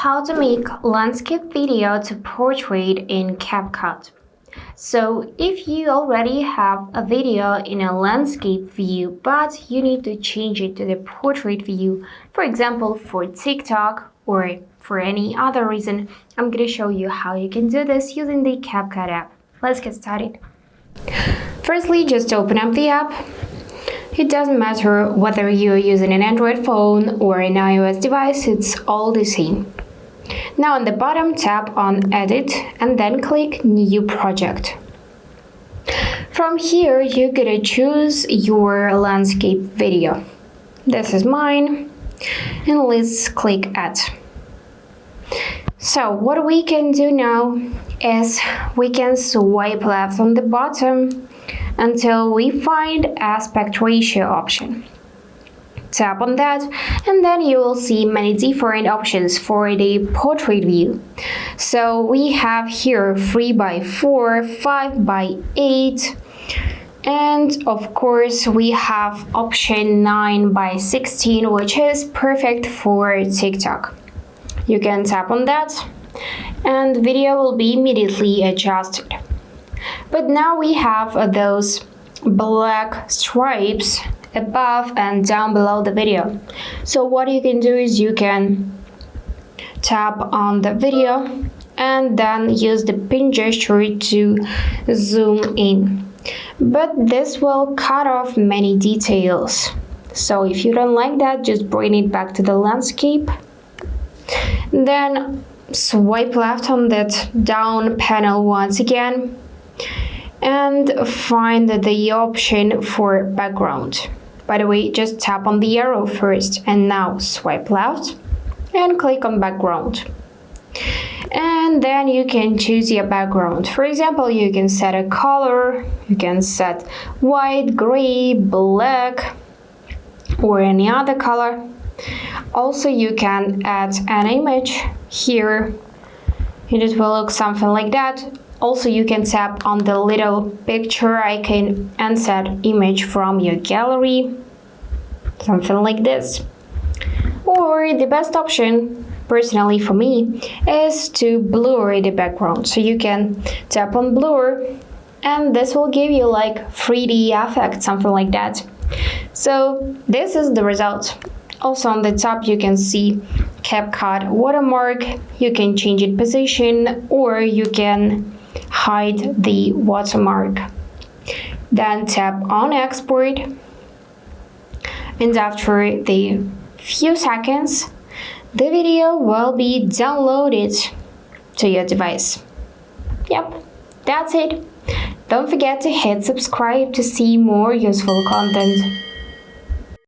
How to make landscape video to portrait in CapCut. So if you already have a video in a landscape view, but you need to change it to the portrait view, for example, for TikTok or for any other reason, I'm going to show you how you can do this using the CapCut app. Let's get started. Firstly, just open up the app. It doesn't matter whether you're using an Android phone or an iOS device, it's all the same. Now on the bottom, tap on Edit and then click New Project. From here, you're gonna choose your landscape video. This is mine, and let's click Add. So what we can do now is we can swipe left on the bottom until we find aspect ratio option. Tap on that and then you will see many different options for the portrait view. So we have here 3x4, 5x8, and of course we have option 9x16, which is perfect for TikTok. You can tap on that and video will be immediately adjusted. But now we have those black stripes above and down below the video. So what you can do is you can tap on the video and then use the pin gesture to zoom in. But this will cut off many details. So if you don't like that, just bring it back to the landscape. Then swipe left on that down panel once again and find the option for background. By the way, just tap on the arrow first and now swipe left and click on background. And then you can choose your background. For example, you can set a color, you can set white, gray, black, or any other color. Also, you can add an image here. It will look something like that. Also, you can tap on the little picture icon and set image from your gallery, something like this. Or the best option, personally for me, is to blur the background. So you can tap on blur and this will give you like 3D effect, something like that. So this is the result. Also on the top you can see CapCut watermark. You can change its position or you can hide the watermark. Then tap on export and after the few seconds the video will be downloaded to your device. Yep, that's it. Don't forget to hit subscribe to see more useful content.